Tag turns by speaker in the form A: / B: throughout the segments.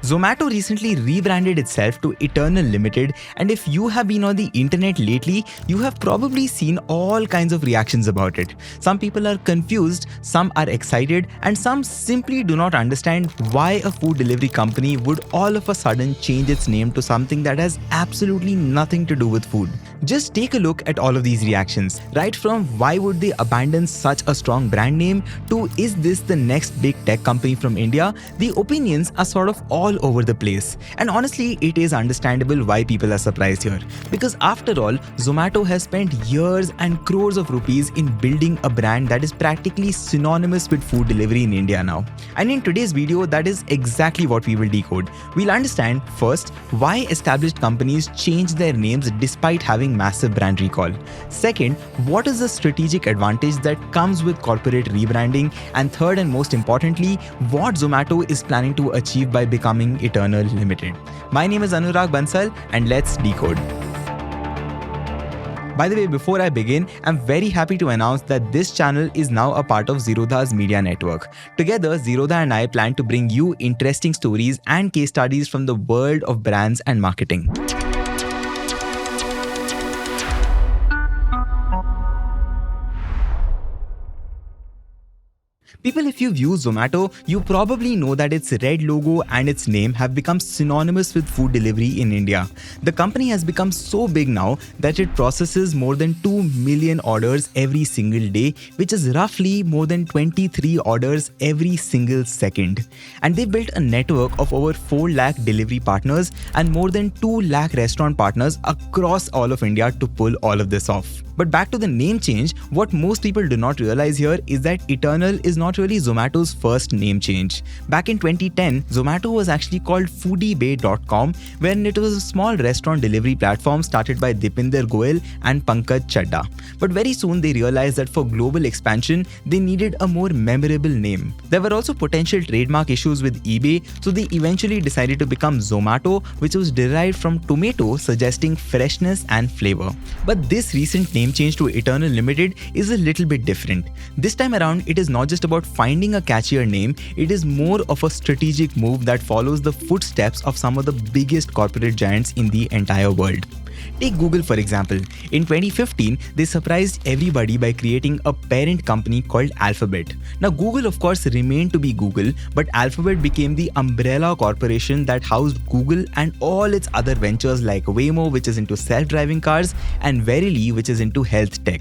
A: Zomato recently rebranded itself to Eternal Ltd, and if you have been on the internet lately, you have probably seen all kinds of reactions about it. Some people are confused, some are excited, and some simply do not understand why a food delivery company would all of a sudden change its name to something that has absolutely nothing to do with food. Just take a look at all of these reactions, right from why would they abandon such a strong brand name to is this the next big tech company from India. The opinions are sort of all over the place, and honestly it is understandable why people are surprised here, because after all Zomato has spent years and crores of rupees in building a brand that is practically synonymous with food delivery in India now. And in today's video, that is exactly what we will decode. We'll understand first why established companies change their names despite having massive brand recall. Second, what is the strategic advantage that comes with corporate rebranding, and third and most importantly, what Zomato is planning to achieve by becoming Eternal Ltd. My name is Anurag Bansal, and let's decode. By the way, before I begin, I'm very happy to announce that this channel is now a part of Zerodha's media network. Together, Zerodha and I plan to bring you interesting stories and case studies from the world of brands and marketing. People, if you've used Zomato, you probably know that its red logo and its name have become synonymous with food delivery in India. The company has become so big now that it processes more than 2 million orders every single day, which is roughly more than 23 orders every single second. And they built a network of over 4 lakh delivery partners and more than 2 lakh restaurant partners across all of India to pull all of this off. But back to the name change, what most people do not realize here is that Eternal is not really Zomato's first name change. Back in 2010, Zomato was actually called Foodiebay.com, when it was a small restaurant delivery platform started by Deepinder Goyal and Pankaj Chadda. But very soon they realized that for global expansion, they needed a more memorable name. There were also potential trademark issues with eBay, so they eventually decided to become Zomato, which was derived from tomato, suggesting freshness and flavor. But this recent name change to Eternal Ltd is a little bit different. This time around, it is not just about finding a catchier name, it is more of a strategic move that follows the footsteps of some of the biggest corporate giants in the entire world. Take Google for example. In 2015, they surprised everybody by creating a parent company called Alphabet. Now Google of course remained to be Google, but Alphabet became the umbrella corporation that housed Google and all its other ventures like Waymo, which is into self-driving cars, and Verily, which is into health tech.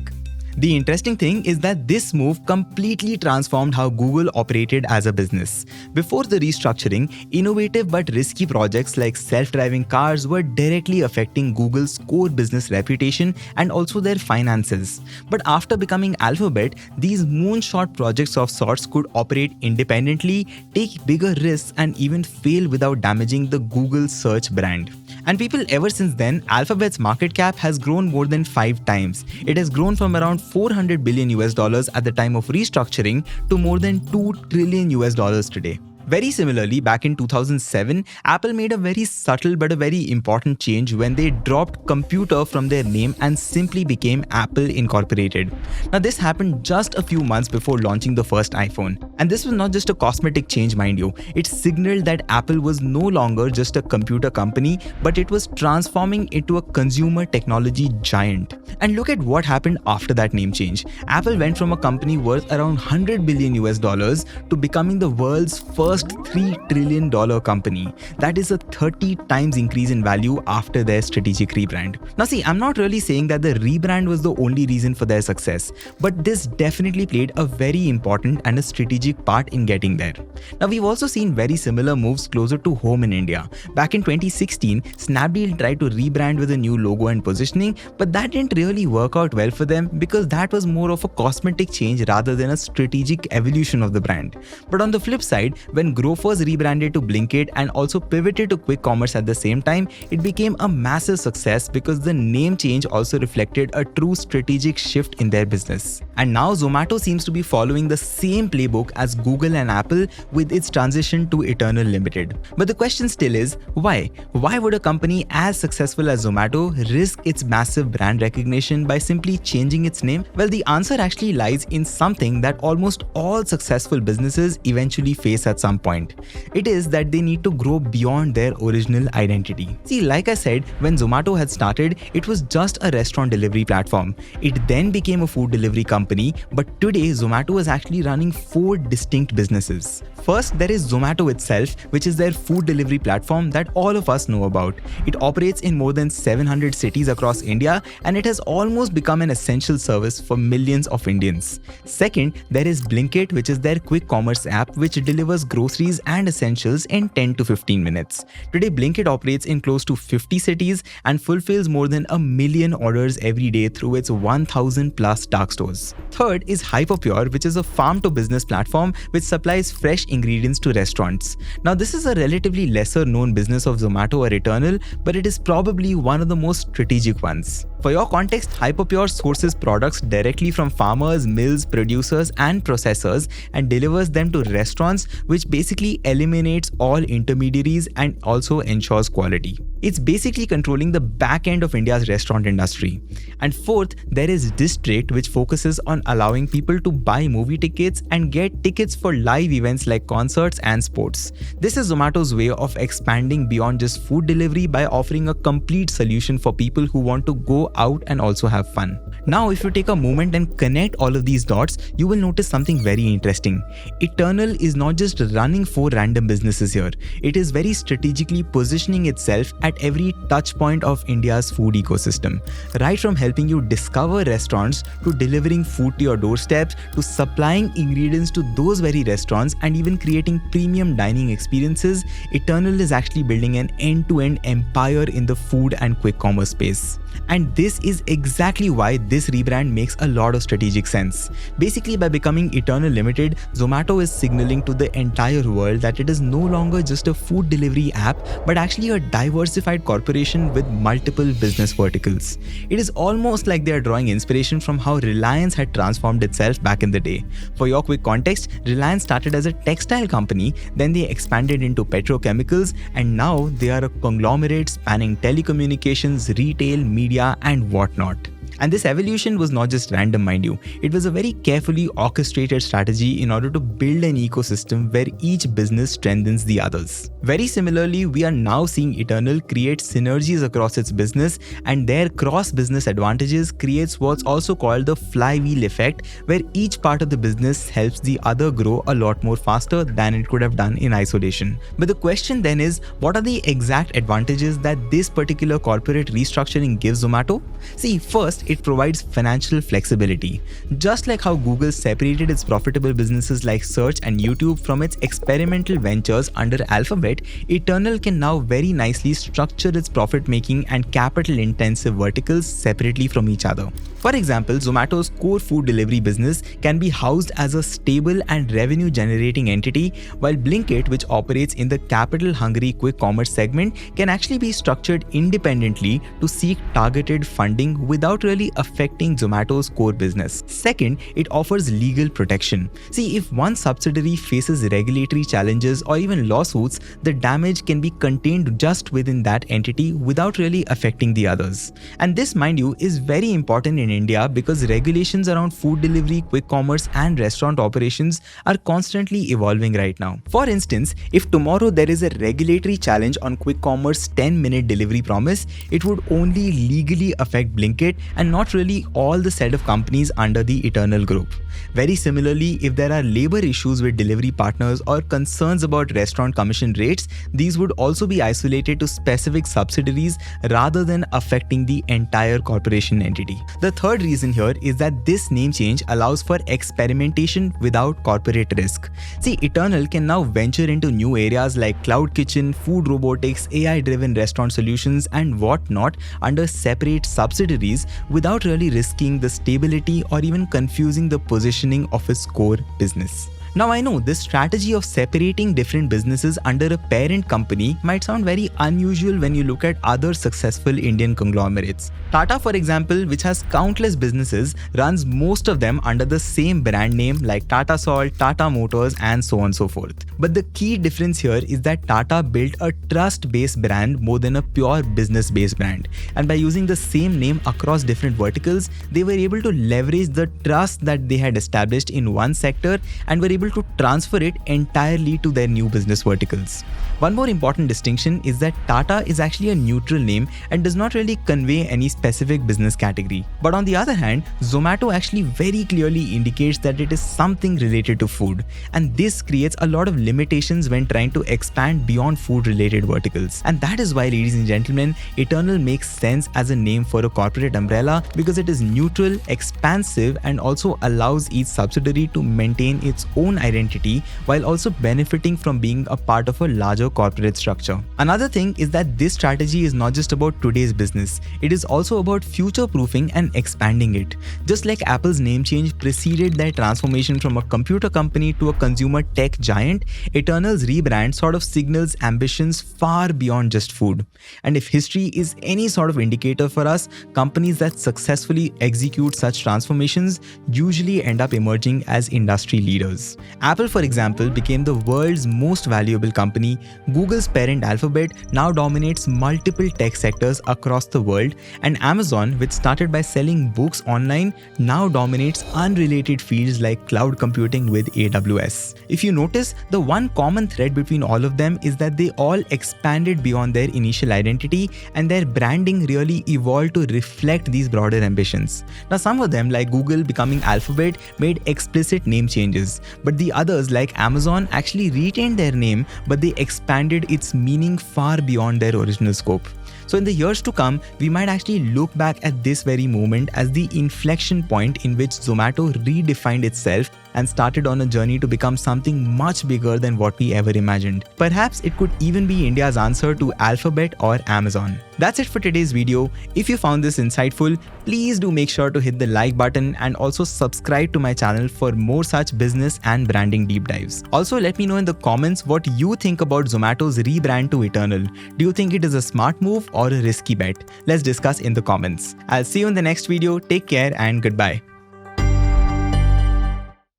A: The interesting thing is that this move completely transformed how Google operated as a business. Before the restructuring, innovative but risky projects like self-driving cars were directly affecting Google's core business reputation and also their finances. But after becoming Alphabet, these moonshot projects of sorts could operate independently, take bigger risks, and even fail without damaging the Google search brand. And people, ever since then, Alphabet's market cap has grown more than 5 times. It has grown from around $400 billion at the time of restructuring to more than $2 trillion today. Very similarly, back in 2007, Apple made a very subtle but a very important change when they dropped computer from their name and simply became Apple Incorporated. Now this happened just a few months before launching the first iPhone. And this was not just a cosmetic change, mind you. It signaled that Apple was no longer just a computer company, but it was transforming into a consumer technology giant. And look at what happened after that name change. Apple went from a company worth around $100 billion to becoming the world's first $3 trillion company. That is a 30 times increase in value after their strategic rebrand. Now see, I'm not really saying that the rebrand was the only reason for their success, but this definitely played a very important and a strategic part in getting there. Now we've also seen very similar moves closer to home in India. Back in 2016, Snapdeal tried to rebrand with a new logo and positioning, but that didn't really work out well for them because that was more of a cosmetic change rather than a strategic evolution of the brand. But on the flip side, when Grofers rebranded to Blinkit and also pivoted to quick commerce at the same time, it became a massive success because the name change also reflected a true strategic shift in their business. And now Zomato seems to be following the same playbook as Google and Apple with its transition to Eternal Ltd. But the question still is, why? Why would a company as successful as Zomato risk its massive brand recognition by simply changing its name? Well, the answer actually lies in something that almost all successful businesses eventually face at some some point. It is that they need to grow beyond their original identity. See, like I said, when Zomato had started, it was just a restaurant delivery platform. It then became a food delivery company, but today Zomato is actually running 4 distinct businesses. First, there is Zomato itself, which is their food delivery platform that all of us know about. It operates in more than 700 cities across India, and it has almost become an essential service for millions of Indians. Second, there is Blinkit, which is their quick commerce app which delivers groceries and essentials in 10 to 15 minutes. Today, Blinkit operates in close to 50 cities and fulfills more than 1 million orders every day through its 1,000 plus dark stores. Third is Hyperpure, which is a farm-to-business platform which supplies fresh ingredients to restaurants. Now, this is a relatively lesser known business of Zomato or Eternal, but it is probably one of the most strategic ones. For your context, Hyperpure sources products directly from farmers, mills, producers, and processors and delivers them to restaurants, which basically eliminates all intermediaries and also ensures quality. It's basically controlling the back end of India's restaurant industry. And fourth, there is District, which focuses on allowing people to buy movie tickets and get tickets for live events like concerts and sports. This is Zomato's way of expanding beyond just food delivery by offering a complete solution for people who want to go out and also have fun. Now, if you take a moment and connect all of these dots, you will notice something very interesting. Eternal is not just running 4 random businesses here. It is very strategically positioning itself at every touch point of India's food ecosystem. Right from helping you discover restaurants, to delivering food to your doorsteps, to supplying ingredients to those very restaurants, and even creating premium dining experiences, Eternal is actually building an end-to-end empire in the food and quick commerce space. And this is exactly why this rebrand makes a lot of strategic sense. Basically, by becoming Eternal Limited, Zomato is signaling to the entire world that it is no longer just a food delivery app, but actually a diversified corporation with multiple business verticals. It is almost like they are drawing inspiration from how Reliance had transformed itself back in the day. For your quick context, Reliance started as a textile company, then they expanded into petrochemicals, and now they are a conglomerate spanning telecommunications, retail, media, and whatnot. And this evolution was not just random, mind you. It was a very carefully orchestrated strategy in order to build an ecosystem where each business strengthens the others. Very similarly, we are now seeing Eternal create synergies across its business, and their cross-business advantages creates what's also called the Flywheel effect, where each part of the business helps the other grow a lot more faster than it could have done in isolation. But the question then is, what are the exact advantages that this particular corporate restructuring gives Zomato? See, first, it provides financial flexibility. Just like how Google separated its profitable businesses like search and YouTube from its experimental ventures under Alphabet, Eternal can now very nicely structure its profit-making and capital-intensive verticals separately from each other. For example, Zomato's core food delivery business can be housed as a stable and revenue-generating entity, while Blinkit, which operates in the capital-hungry quick commerce segment, can actually be structured independently to seek targeted funding without really affecting Zomato's core business. Second, it offers legal protection. See, if one subsidiary faces regulatory challenges or even lawsuits, the damage can be contained just within that entity without really affecting the others. And this, mind you, is very important in India because regulations around food delivery, quick commerce, and restaurant operations are constantly evolving right now. For instance, if tomorrow there is a regulatory challenge on quick commerce 10-minute delivery promise, it would only legally affect Blinkit and not really all the set of companies under the Eternal group. Very similarly, if there are labor issues with delivery partners or concerns about restaurant commission rates, these would also be isolated to specific subsidiaries rather than affecting the entire corporation entity. The third reason here is that this name change allows for experimentation without corporate risk. See, Eternal can now venture into new areas like cloud kitchen, food robotics, AI-driven restaurant solutions, and whatnot under separate subsidiaries without really risking the stability or even confusing the positioning of its core business. Now, I know this strategy of separating different businesses under a parent company might sound very unusual when you look at other successful Indian conglomerates. TATA, for example, which has countless businesses, runs most of them under the same brand name like Tata Salt, Tata Motors, and so on and so forth. But the key difference here is that Tata built a trust-based brand more than a pure business-based brand. And by using the same name across different verticals, they were able to leverage the trust that they had established in one sector and were able able to transfer it entirely to their new business verticals. One more important distinction is that Tata is actually a neutral name and does not really convey any specific business category. But on the other hand, Zomato actually very clearly indicates that it is something related to food, and this creates a lot of limitations when trying to expand beyond food related verticals. And that is why, ladies and gentlemen, Eternal makes sense as a name for a corporate umbrella, because it is neutral, expansive, and also allows each subsidiary to maintain its own identity while also benefiting from being a part of a larger corporate structure. Another thing is that this strategy is not just about today's business, it is also about future proofing and expanding it. Just like Apple's name change preceded their transformation from a computer company to a consumer tech giant, Eternal's rebrand sort of signals ambitions far beyond just food. And if history is any sort of indicator for us, companies that successfully execute such transformations usually end up emerging as industry leaders. Apple, for example, became the world's most valuable company. Google's parent Alphabet now dominates multiple tech sectors across the world, and Amazon, which started by selling books online, now dominates unrelated fields like cloud computing with AWS. If you notice, the one common thread between all of them is that they all expanded beyond their initial identity, and their branding really evolved to reflect these broader ambitions. Now, some of them, like Google becoming Alphabet, made explicit name changes, but the others, like Amazon, actually retained their name, but they expanded its meaning far beyond their original scope. So in the years to come, we might actually look back at this very moment as the inflection point in which Zomato redefined itself and started on a journey to become something much bigger than what we ever imagined. Perhaps it could even be India's answer to Alphabet or Amazon. That's it for today's video. If you found this insightful, please do make sure to hit the like button and also subscribe to my channel for more such business and branding deep dives. Also, let me know in the comments what you think about Zomato's rebrand to Eternal. Do you think it is a smart move or a risky bet? Let's discuss in the comments. I'll see you in the next video. Take care and goodbye.